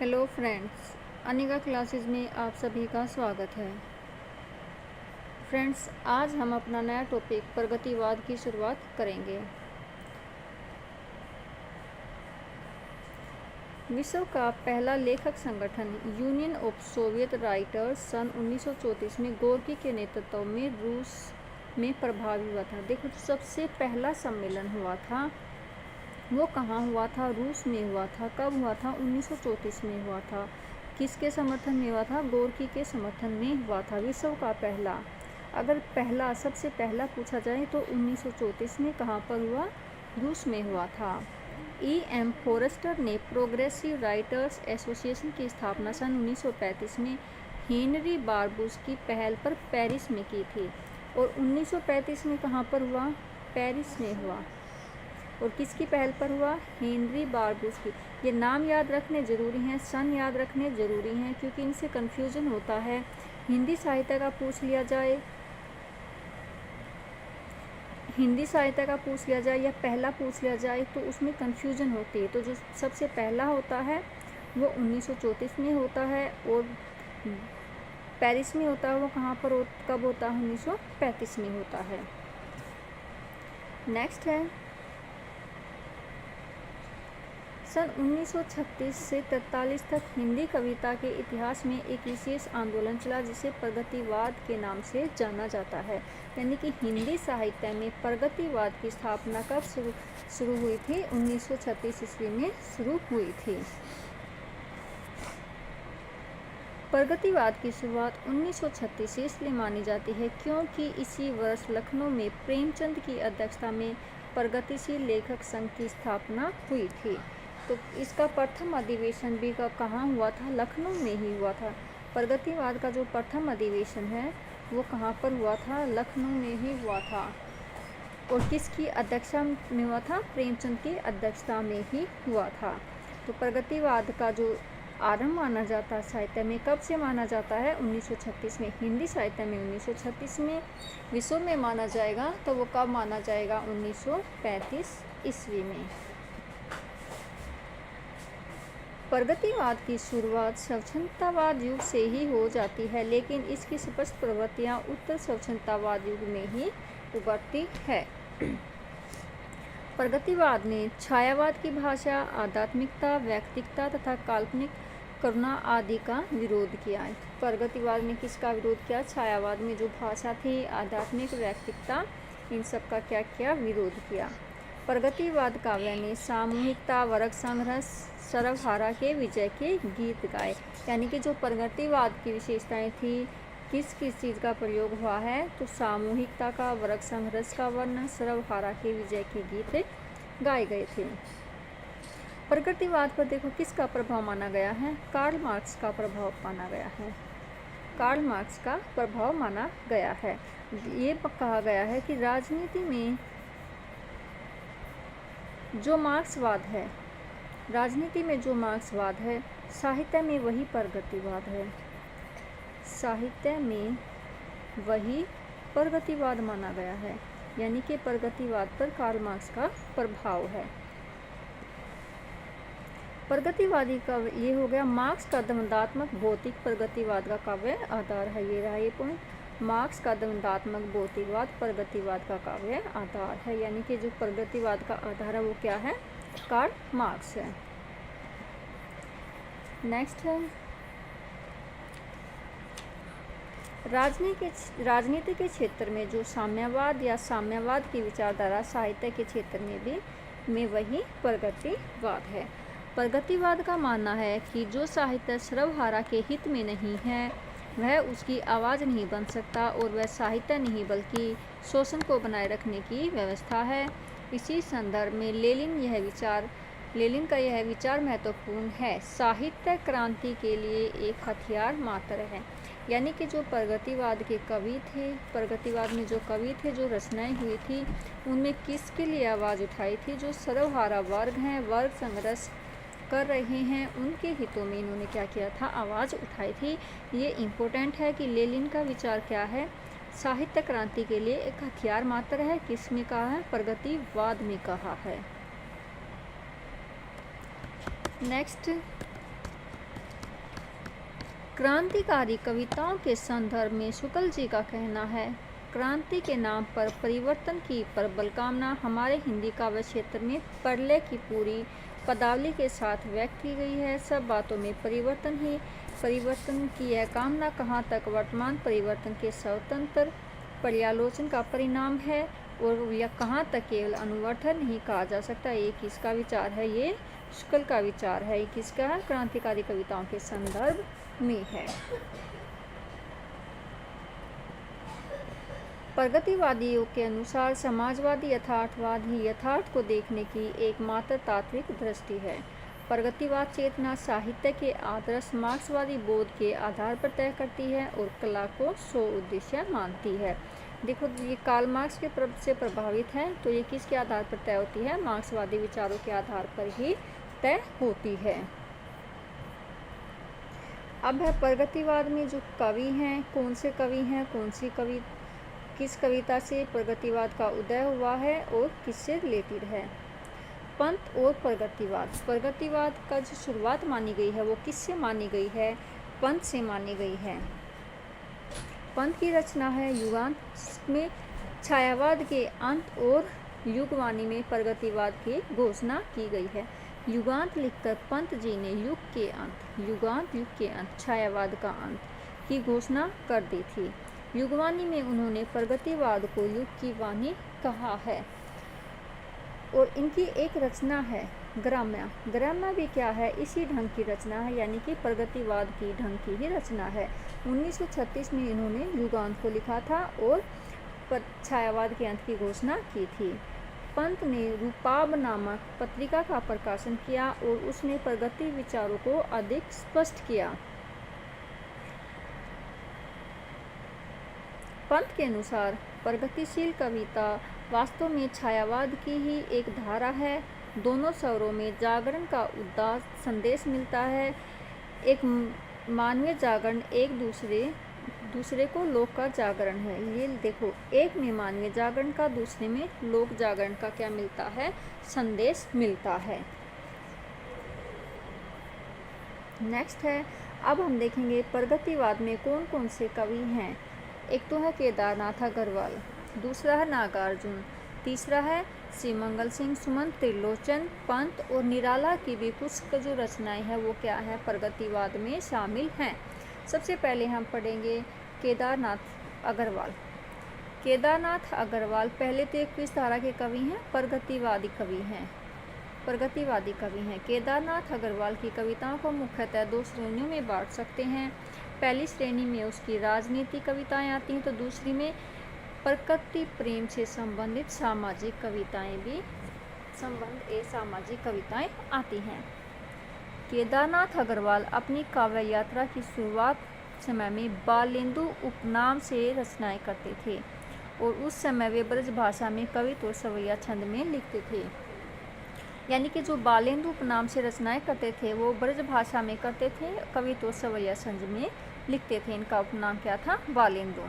Hello friends, Anika classes में आप सभी का स्वागत है। फ्रेंड्स, आज हम अपना नया टॉपिक प्रगतिवाद की शुरुआत करेंगे। विश्व का पहला लेखक संगठन यूनियन ऑफ सोवियत राइटर्स सन 1934 में गोर्की के नेतृत्व में रूस में प्रभावी हुआ था। देखो, सबसे पहला सम्मेलन हुआ था वो कहाँ हुआ था? रूस में हुआ था। कब हुआ था? 1934 में हुआ था। किसके समर्थन में हुआ था? गोर्की के समर्थन में हुआ था। विश्व का पहला, अगर सबसे पहला पूछा जाए तो 1934 में कहाँ पर हुआ? रूस में हुआ था। E.M. फॉरेस्टर ने प्रोग्रेसिव राइटर्स एसोसिएशन की स्थापना सन 1935 में हेनरी बारबूस की पहल पर पेरिस में की थी। और 1935 में कहाँ पर हुआ? पेरिस में हुआ। और किसकी पहल पर हुआ? हेनरी बारबूस की। ये नाम याद रखने ज़रूरी हैं, सन याद रखने ज़रूरी हैं, क्योंकि इनसे कन्फ्यूज़न होता है। हिंदी साहित्य का पूछ लिया जाए या पहला पूछ लिया जाए तो उसमें कन्फ्यूज़न होती है। तो जो सबसे पहला होता है वो 1934 में होता है, और पेरिस में होता है वो कहाँ पर कब होता है? 1935 में होता है। नेक्स्ट है, सन 1936 से 43 तक हिंदी कविता के इतिहास में एक विशेष आंदोलन चला जिसे प्रगतिवाद के नाम से जाना जाता है। यानी कि हिंदी साहित्य में प्रगतिवाद की स्थापना कब शुरू हुई थी? 1936 ईस्वी में शुरू हुई थी। प्रगतिवाद की शुरुआत 1936 से इसलिए मानी जाती है क्योंकि इसी वर्ष लखनऊ में प्रेमचंद की अध्यक्षता में प्रगतिशील लेखक संघ की स्थापना हुई थी। तो इसका प्रथम अधिवेशन भी कहाँ हुआ था? लखनऊ में ही हुआ था। प्रगतिवाद का जो प्रथम अधिवेशन है वो कहाँ पर हुआ था? लखनऊ में ही हुआ था। और किसकी अध्यक्षता में हुआ था? प्रेमचंद की अध्यक्षता में ही हुआ था। तो प्रगतिवाद का जो आरंभ माना जाता है साहित्य में, कब से माना जाता है? 1936 में। हिंदी साहित्य में 1936 में। विश्व में माना जाएगा तो वो कब माना जाएगा? 1935 ईस्वी में। प्रगतिवाद की शुरुआत स्वच्छंदतावाद युग से ही हो जाती है, लेकिन इसकी स्पष्ट प्रवृत्तियां उत्तर स्वच्छंदतावाद युग में ही उभरती है। प्रगतिवाद ने छायावाद की भाषा, आध्यात्मिकता, व्यक्तिकता तथा काल्पनिक करुणा आदि का विरोध किया है। प्रगतिवाद ने किसका विरोध किया? छायावाद में जो भाषा थी, आध्यात्मिक, व्यक्तिकता, इन सब का क्या किया? विरोध किया। प्रगतिवाद काव्य ने सामूहिकता, वर्ग संघर्ष, सर्वहारा के विजय के गीत गाए। यानी कि जो प्रगतिवाद की विशेषताएं थी, किस किस चीज़ का प्रयोग हुआ है? तो सामूहिकता का, वर्ग संघर्ष का वर्णन, सर्वहारा के विजय के गीत गाए गए थे। प्रगतिवाद पर देखो किसका प्रभाव माना गया है? कार्ल मार्क्स का प्रभाव माना गया है। कार्ल मार्क्स का प्रभाव माना गया है। ये कहा गया है कि राजनीति में जो मार्क्सवाद है, साहित्य में वही प्रगतिवाद है। साहित्य में वही प्रगतिवाद माना गया है। यानी कि प्रगतिवाद पर कार्ल मार्क्स का प्रभाव है। प्रगतिवादी का ये हो गया। मार्क्स का द्वंद्वात्मक भौतिक प्रगतिवाद का काव्य आधार है। ये रहा ये पॉइंट। मार्क्स का द्वंद्वात्मक भौतिकवाद प्रगतिवाद का काव्य आधार है। यानी कि जो प्रगतिवाद का आधार है वो क्या है? कार्ल मार्क्स है। नेक्स्ट है, राजनीति के क्षेत्र में जो साम्यवाद या साम्यवाद की विचारधारा साहित्य के क्षेत्र में वही प्रगतिवाद है। प्रगतिवाद का मानना है कि जो साहित्य सर्वहारा के हित में नहीं है वह उसकी आवाज़ नहीं बन सकता, और वह साहित्य नहीं बल्कि शोषण को बनाए रखने की व्यवस्था है। इसी संदर्भ में लेनिन का यह विचार महत्वपूर्ण है। साहित्य क्रांति के लिए एक हथियार मात्र है। यानी कि जो प्रगतिवाद के कवि थे, प्रगतिवाद में जो कवि थे, जो रचनाएं हुई थी, उनमें किसके लिए आवाज़ उठाई थी? जो सर्वहारा वर्ग हैं, वर्ग संघर्ष कर रहे हैं, उनके हितों में इन्होंने क्या किया था? आवाज़ उठाई थी। ये इम्पोर्टेंट है कि लेनिन का विचार क्या है? साहित्य क्रांति के लिए एक हथियार मात्र है। किस में कहा है? प्रगतिवाद में कहा है। नेक्स्ट, क्रांतिकारी कविताओं के संदर्भ में शुक्ल जी का कहना है, क्रांति के नाम पर परिवर्तन की प्रबल कामना हमारे हिंदी काव्य क्षेत्र में प्रलय की पूरी पदावली के साथ व्यक्त की गई है। सब बातों में परिवर्तन ही परिवर्तन की यह कामना कहाँ तक वर्तमान परिवर्तन के स्वतंत्र पर्यालोचन का परिणाम है और यह कहाँ तक केवल अनुवर्तन नहीं कहा जा सकता। ये किसका विचार है? ये शुक्ल का विचार है। ये किसका है? क्रांतिकारी कविताओं के संदर्भ में है। प्रगतिवादियों के अनुसार समाजवादी यथार्थवाद ही यथार्थ को देखने की एकमात्र तात्विक दृष्टि है। प्रगतिवाद चेतना साहित्य के आदर्श मार्क्सवादी बोध के आधार पर तय करती है और कला को सो उद्देश्य मानती है। देखो, ये कार्ल मार्क्स के से प्रभावित है, तो ये किसके आधार पर तय होती है? मार्क्सवादी विचारों के आधार पर ही तय होती है। अब है प्रगतिवाद में जो कवि हैं, कौन से कवि हैं, किस कविता से प्रगतिवाद का उदय हुआ है और किससे रिलेटेड है। पंत और प्रगतिवाद का जो शुरुआत मानी गई है वो किससे मानी गई है? पंत से मानी गई है। पंत की रचना है युगांत, में छायावाद के अंत और युगवाणी में प्रगतिवाद की घोषणा की गई है। युगांत लिखकर पंत जी ने युग के अंत, छायावाद का अंत की घोषणा कर दी थी। युगवाणी में उन्होंने प्रगतिवाद को युग की वाणी कहा है। और इनकी एक रचना है ग्राम्या भी क्या है? इसी ढंग की रचना है, यानी कि प्रगतिवाद की ढंग की ही रचना है। 1936 में इन्होंने युगांत को लिखा था और छायावाद के अंत की घोषणा की थी। पंत ने रूपाब नामक पत्रिका का प्रकाशन किया और उसने प्रगति विचारों को अधिक स्पष्ट किया। पंत के अनुसार प्रगतिशील कविता वास्तव में छायावाद की ही एक धारा है। दोनों स्वरों में जागरण का उदात्त संदेश मिलता है। एक मानवीय जागरण, एक दूसरे को लोक का जागरण है। ये देखो, एक में मानवीय जागरण का, दूसरे में लोक जागरण का क्या मिलता है? संदेश मिलता है। नेक्स्ट है, अब हम देखेंगे प्रगतिवाद में कौन कौन से कवि हैं। एक तो है केदारनाथ अग्रवाल, दूसरा है नागार्जुन, तीसरा है श्रीमंगल सिंह सुमन, त्रिलोचन, पंत और निराला की भी कुछ जो रचनाएं हैं वो क्या है? प्रगतिवाद में शामिल हैं। सबसे पहले हम पढ़ेंगे केदारनाथ अग्रवाल। केदारनाथ अग्रवाल पहले तो एक किस धारा के कवि हैं? प्रगतिवादी कवि हैं। केदारनाथ अग्रवाल की कविताओं को मुख्यतः दो श्रेणियों में बांट सकते हैं। पहली श्रेणी में उसकी राजनीति कविताएं आती हैं, तो दूसरी में प्रकृति प्रेम से संबंधित सामाजिक कविताएं आती हैं। केदारनाथ अग्रवाल अपनी काव्य यात्रा की शुरुआत समय में बालेंदु उपनाम से रचनाएं करते थे और उस समय वे ब्रज भाषा में कवित्व और सवैया छंद में लिखते थे। यानी कि जो बालेंदु उपनाम से रचनाएं करते थे वो ब्रज भाषा में करते थे, कवित्व और सवैया छंद में लिखते थे। इनका उपनाम क्या था? बालेंदु।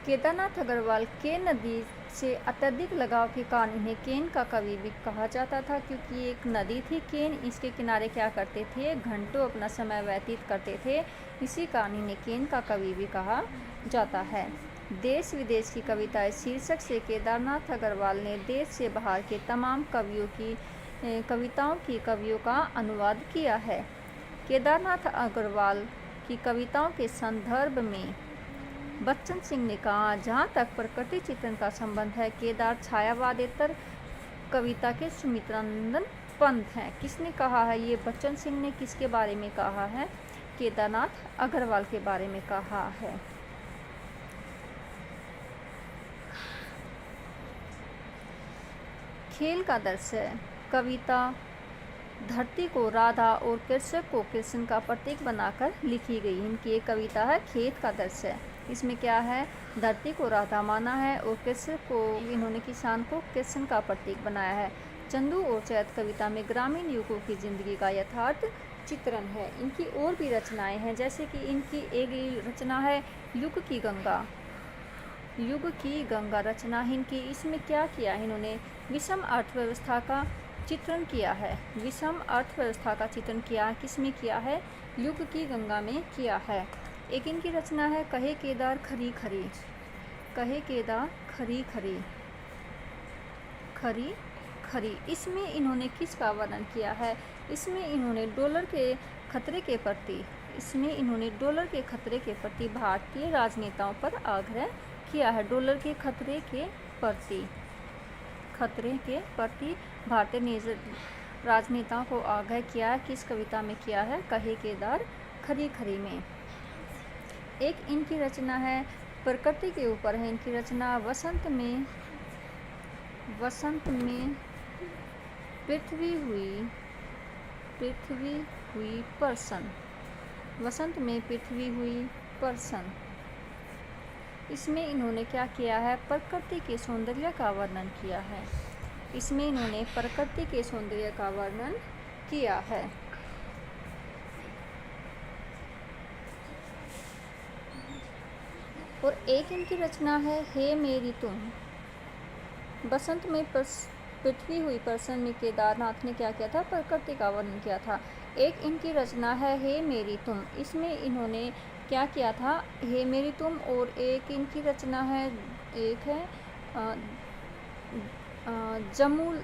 केदारनाथ अग्रवाल केन नदी से अत्यधिक लगाव के कारण इन्हें केन का कवि भी कहा जाता था, क्योंकि एक नदी थी केन, इसके किनारे क्या करते थे? घंटों अपना समय व्यतीत करते थे। इसी कारण इन्हें केन का कवि भी कहा जाता है। देश विदेश की कविताएं शीर्षक से केदारनाथ अग्रवाल ने देश से बाहर के तमाम कवियों का अनुवाद किया है। केदारनाथ अग्रवाल की कविताओं के संदर्भ में बच्चन सिंह ने कहा, जहाँ तक प्रकृति चित्रण का संबंध है, केदार छायावादेतर कविता के सुमित्रानंदन पंत हैं। किसने कहा है ये? बच्चन सिंह ने किसके बारे में कहा है? केदारनाथ अग्रवाल के बारे में कहा है। खेल का दर्श है। कविता धरती को राधा और कृषक को कृष्ण का प्रतीक बनाकर लिखी गई। इनकी एक कविता है खेत का दर्श है। इसमें क्या है? धरती को राधा माना है और कृषक को, इन्होंने किसान को कृष्ण का प्रतीक बनाया है। चंदू और चैत कविता में ग्रामीण युवकों की जिंदगी का यथार्थ चित्रण है। इनकी और भी रचनाएं हैं, जैसे कि इनकी एक रचना है युग की गंगा। युग की गंगा रचना है इनकी। इसमें क्या किया है इन्होंने? विषम अर्थव्यवस्था का चित्रण किया है। विषम अर्थव्यवस्था का चित्रण किया है। किसमें किया है? युग की गंगा में किया है। एक इनकी रचना है कहे केदार खरी खरी। कहे केदार खरी खरी, खरी खरी। इसमें इन्होंने किसका वर्णन किया है? इसमें इन्होंने डॉलर के खतरे के प्रति भारतीय राजनेताओं पर आग्रह किया है। डॉलर के खतरे के प्रति भारतीय राजनेताओं को आग्रह किया है। किस कविता में किया है? कहे केदार खरी खरी में। एक इनकी रचना है प्रकृति के ऊपर है इनकी रचना। वसंत में पृथ्वी हुई प्रसन्न। वसंत में पृथ्वी हुई प्रसन्न। इसमें इन्होंने क्या किया है? प्रकृति के सौंदर्य का वर्णन किया है। इसमें इन्होंने प्रकृति के सौंदर्य का वर्णन किया है। और एक इनकी रचना है हे मेरी तुम। बसंत में पृथ्वी हुई प्रसन्न में केदारनाथ ने क्या किया था? प्रकृति का वर्णन किया था। एक इनकी रचना है हे मेरी तुम। इसमें इन्होंने क्या किया था? हे मेरी तुम। और एक इनकी रचना है, एक है जमूल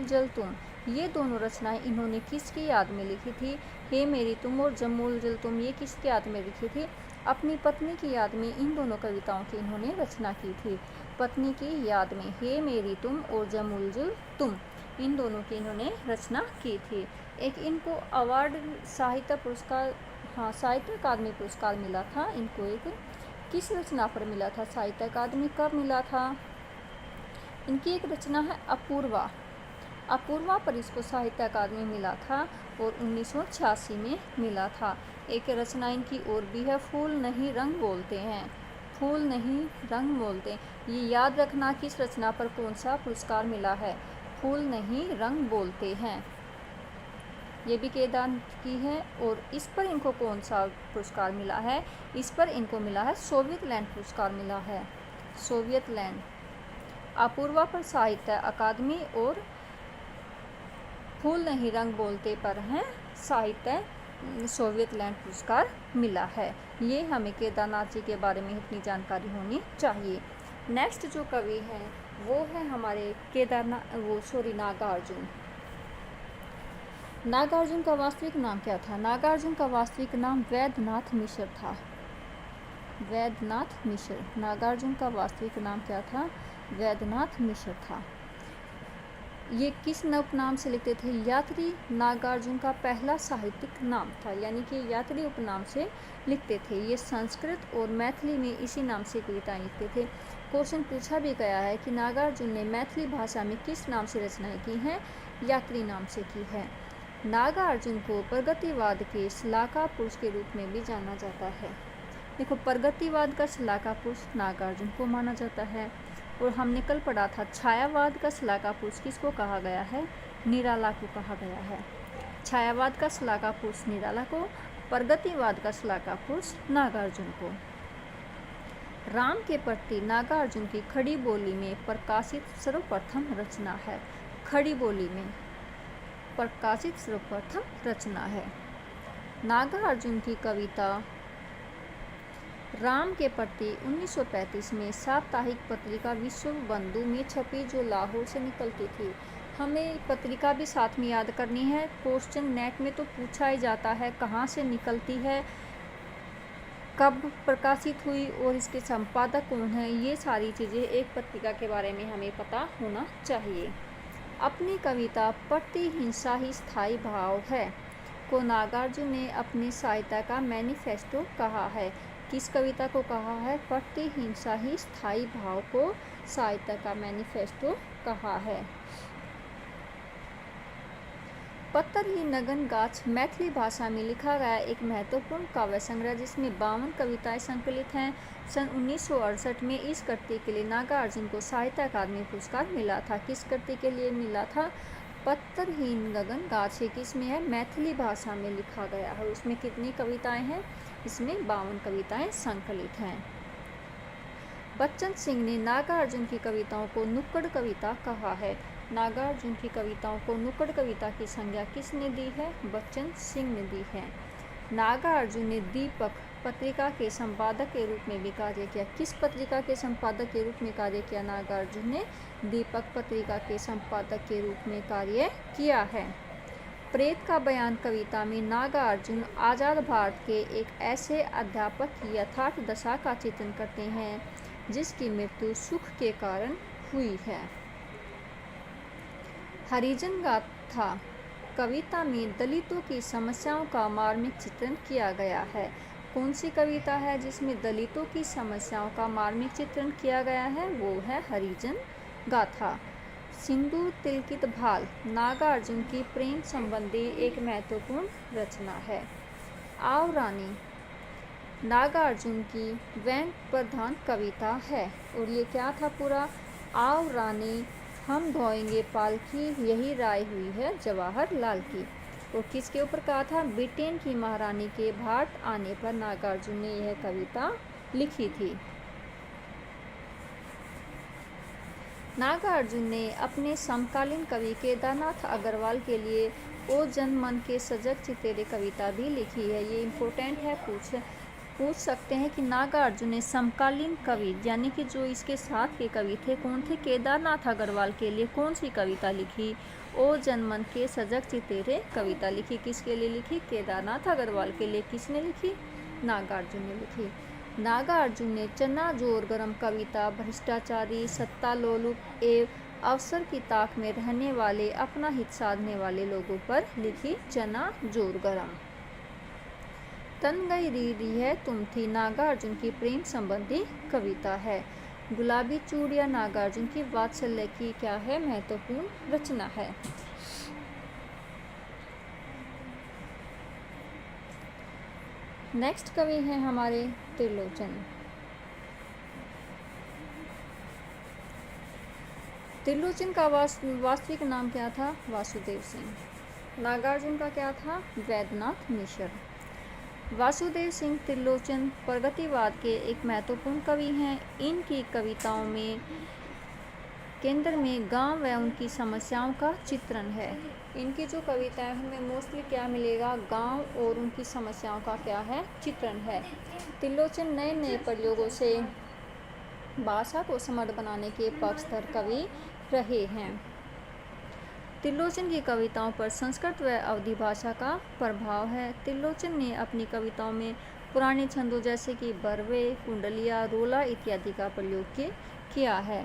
जल तुम। ये दोनों रचनाएं इन्होंने किसकी याद में लिखी थी? हे मेरी तुम और जमूल जल तुम, ये किसकी याद में लिखी थी? अपनी पत्नी की याद में इन दोनों कविताओं की इन्होंने रचना की थी। पत्नी की याद में हे मेरी तुम और जमूल जल तुम, इन दोनों की इन्होंने रचना की थी। एक इनको अवार्ड साहित्य पुरस्कार, साहित्य अकादमी पुरस्कार मिला था इनको। एक किस रचना पर मिला था? साहित्य अकादमी कब मिला था? इनकी एक रचना है अपूर्वा पर इसको साहित्य अकादमी मिला था और 1986 में मिला था। एक रचना इनकी और भी है फूल नहीं रंग बोलते हैं। फूल नहीं रंग बोलते, ये याद रखना किस रचना पर कौन सा पुरस्कार मिला है? फूल नहीं रंग बोलते हैं, ये भी केदारनाथ की है। और इस पर इनको कौन सा पुरस्कार मिला है? इस पर इनको मिला है सोवियत लैंड पुरस्कार मिला है। Soviet land. अपूर्वा पर साहित्य अकादमी और फूल नहीं रंग बोलते पर हैं साहित्य सोवियत लैंड पुरस्कार मिला है। ये हमें केदारनाथ जी के बारे में इतनी जानकारी होनी चाहिए। नेक्स्ट जो कवि हैं वो है हमारे नागार्जुन। नागार्जुन का वास्तविक नाम क्या था? नागार्जुन का वास्तविक नाम वैद्यनाथ मिश्र था। वैद्यनाथ मिश्र। नागार्जुन का वास्तविक नाम क्या था? वैद्यनाथ मिश्र था। ये किस उपनाम से लिखते थे? यात्री नागार्जुन का पहला साहित्यिक नाम था, यानी कि यात्री उपनाम से लिखते थे। ये संस्कृत और मैथिली में इसी नाम से कविताएं लिखते थे। क्वेश्चन पूछा भी गया है कि नागार्जुन ने मैथिली भाषा में किस नाम से रचनाएं की हैं? यात्री नाम से की है। नागार्जुन को प्रगतिवाद के शलाका पुरुष के रूप में भी जाना जाता है। देखो, प्रगतिवाद का शलाका पुरुष नागार्जुन को माना जाता है। और हमने कल पढ़ा था छायावाद का शलाका पुरुष किसको कहा गया है? निराला को कहा गया है। छायावाद का शलाका पुरुष निराला को, प्रगतिवाद का शलाका पुरुष नागार्जुन को। राम के प्रति नागार्जुन की खड़ी बोली में प्रकाशित सर्वप्रथम रचना है। खड़ी बोली में प्रकाशित सर्वप्रथम रचना है। नागार्जुन की कविता राम के प्रति 1935 में साप्ताहिक पत्रिका विश्व बंधु में छपी, जो लाहौर से निकलती थी। हमें पत्रिका भी साथ में याद करनी है। क्वेश्चन नेट में तो पूछा ही जाता है कहाँ से निकलती है, कब प्रकाशित हुई और इसके संपादक कौन है। ये सारी चीज़ें एक पत्रिका के बारे में हमें पता होना चाहिए। अपनी कविता प्रतिहिंसा ही स्थायी भाव है को नागार्जुन ने अपनी साहित्य का मैनिफेस्टो कहा है। किस कविता को कहा है? प्रतिहिंसा ही स्थायी भाव को साहित्य का मैनिफेस्टो कहा है। पत्थर ही नगन गाछ मैथिली भाषा में लिखा गया एक महत्वपूर्ण काव्य संग्रह, जिसमें 52 कविताएं संकलित हैं। सन 1968 में इस कृति के लिए नागार्जुन को साहित्य अकादमी पुरस्कार मिला था। किस कृति के लिए मिला था? पत्थरहीन गगन गाछे किस में है? मैथिली भाषा में लिखा गया है। उसमें कितनी कविताएं हैं? इसमें 52 कविताएं संकलित हैं। बच्चन सिंह ने नागार्जुन की कविताओं को नुक्कड़ कविता कहा है। नागार्जुन की कविताओं को नुक्कड़ कविता की संज्ञा किसने दी है? बच्चन सिंह ने दी है। नागार्जुन ने दीपक पत्रिका के संपादक के रूप में भी कार्य किया। किस पत्रिका के संपादक के रूप में कार्य किया? नागार्जुन ने दीपक पत्रिका के संपादक के रूप में कार्य किया है। प्रेत का बयान कविता में नागार्जुन आज़ाद भारत के एक ऐसे अध्यापक की यथार्थ दशा का चित्रण करते हैं जिसकी मृत्यु सुख के कारण हुई है। हरिजन गाथा कविता में दलितों की समस्याओं का मार्मिक चित्रण किया गया है। कौन सी कविता है जिसमें दलितों की समस्याओं का मार्मिक चित्रण किया गया है? वो है हरिजन गाथा। सिंदूर तिलकित भाल नागार्जुन की प्रेम संबंधी एक महत्वपूर्ण रचना है। आओ रानी नागार्जुन की व्यंग प्रधान कविता है। और ये क्या था पूरा? आओ रानी हम धोएंगे पालकी, यही राय हुई है जवाहरलाल की। और किसके ऊपर कहा था? ब्रिटेन की महारानी के भारत आने पर नागार्जुन ने यह कविता लिखी थी। नागार्जुन ने अपने समकालीन कवि केदारनाथ अग्रवाल के लिए ओ जन मन के सजग चितेरे कविता भी लिखी है। ये इम्पोर्टेंट है, पूछ सकते हैं कि नागार्जुन ने समकालीन कवि यानी कि जो इसके साथ के कवि थे कौन थे? केदारनाथ अग्रवाल के लिए कौन सी कविता लिखी? ओ जनमन के सजग चितेरे कविता लिखी। किसके लिए लिखी? केदारनाथ अग्रवाल के लिए। किसने लिखी? नागार्जुन ने लिखी। नागार्जुन ने चना जोर गरम कविता भ्रष्टाचारी, सत्ता लोलुप एवं अवसर की ताक में रहने वाले, अपना हित साधने वाले लोगों पर लिखी चना जोर गरम। तन गई री है तुम थी नागार्जुन की प्रेम संबंधी कविता है। गुलाबी चूड़ियाँ नागार्जुन की वात्सल्य की क्या है? महत्वपूर्ण रचना है। नेक्स्ट कवि हैं हमारे त्रिलोचन। त्रिलोचन का वास्तविक नाम क्या था? वासुदेव सिंह। नागार्जुन का क्या था? वैद्यनाथ मिश्र। वासुदेव सिंह त्रिलोचन प्रगतिवाद के एक महत्वपूर्ण कवि हैं। इनकी कविताओं में केंद्र में गांव व उनकी समस्याओं का चित्रण है। इनकी जो कविताएं हमें मोस्टली क्या मिलेगा? गांव और उनकी समस्याओं का क्या है? चित्रण है। त्रिलोचन नए नए प्रयोगों से भाषा को समृद्ध बनाने के पक्षधर कवि रहे हैं। त्रिलोचन की कविताओं पर संस्कृत व अवधी भाषा का प्रभाव है। त्रिलोचन ने अपनी कविताओं में पुराने छंदों जैसे कि बरवे, कुंडलिया, रोला इत्यादि का प्रयोग किया है।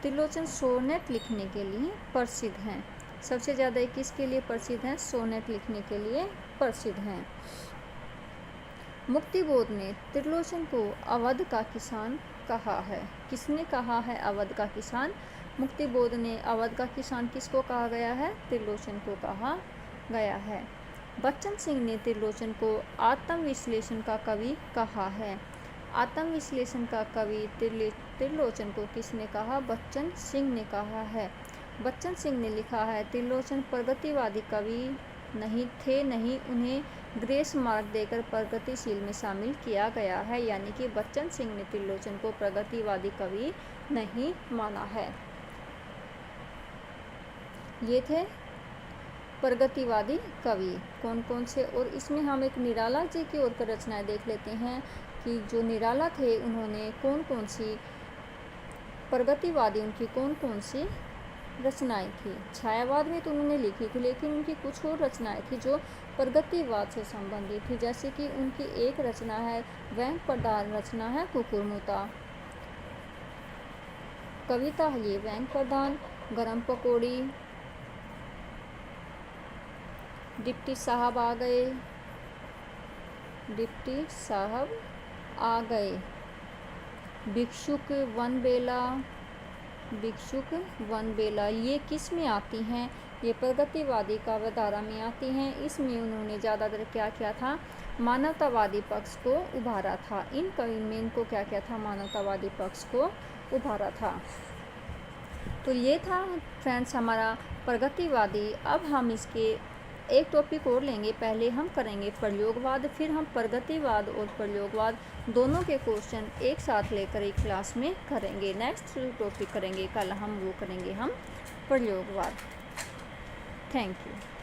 त्रिलोचन सोनेट लिखने के लिए प्रसिद्ध हैं। सबसे ज़्यादा किसके लिए प्रसिद्ध हैं? सोनेट लिखने के लिए प्रसिद्ध हैं। मुक्तिबोध ने त्रिलोचन को अवध का किसान कहा है। किसने कहा है अवध का किसान? मुक्तिबोध ने अवध का किसान किसको कहा गया है? त्रिलोचन को कहा गया है। बच्चन सिंह ने त्रिलोचन को आत्मविश्लेषण का कवि कहा है। आत्मविश्लेषण का कवि त्रिलोचन को किसने कहा? बच्चन सिंह ने कहा है। बच्चन सिंह ने लिखा है त्रिलोचन प्रगतिवादी कवि नहीं उन्हें ग्रेस मार्क देकर प्रगतिशील में शामिल किया गया है। यानी कि बच्चन सिंह ने त्रिलोचन को प्रगतिवादी कवि नहीं माना है। ये थे प्रगतिवादी कवि कौन कौन से। और इसमें हम एक निराला जी की ओर रचनाएं देख लेते हैं कि जो निराला थे उन्होंने कौन कौन सी प्रगतिवादी उनकी कौन कौन सी रचनाएं थी। छायावाद में तो उन्होंने लिखी थी, लेकिन उनकी कुछ और रचनाएं थी जो प्रगतिवाद से संबंधित थी। जैसे कि उनकी एक रचना है व्यंग प्रधान रचना है कुकुरमुता कविता है। ये व्यंग प्रधान, गरम पकौड़ी, डिप्टी साहब आ गए, डिप्टी साहब आ गए, भिक्षुक वन बेला, भिक्षुक वन बेला, ये किस में आती हैं? ये प्रगतिवादी काव्यधारा में आती हैं। इसमें उन्होंने ज़्यादातर क्या किया था? मानवतावादी पक्ष को उभारा था। इन कवि में इनको क्या किया था? मानवतावादी पक्ष को उभारा था। तो ये था फ्रेंड्स हमारा प्रगतिवादी। अब हम इसके एक टॉपिक और लेंगे। पहले हम करेंगे प्रयोगवाद, फिर हम प्रगतिवाद और प्रयोगवाद दोनों के क्वेश्चन एक साथ लेकर एक क्लास में करेंगे। नेक्स्ट टॉपिक करेंगे कल हम, वो करेंगे हम प्रयोगवाद। Thank you.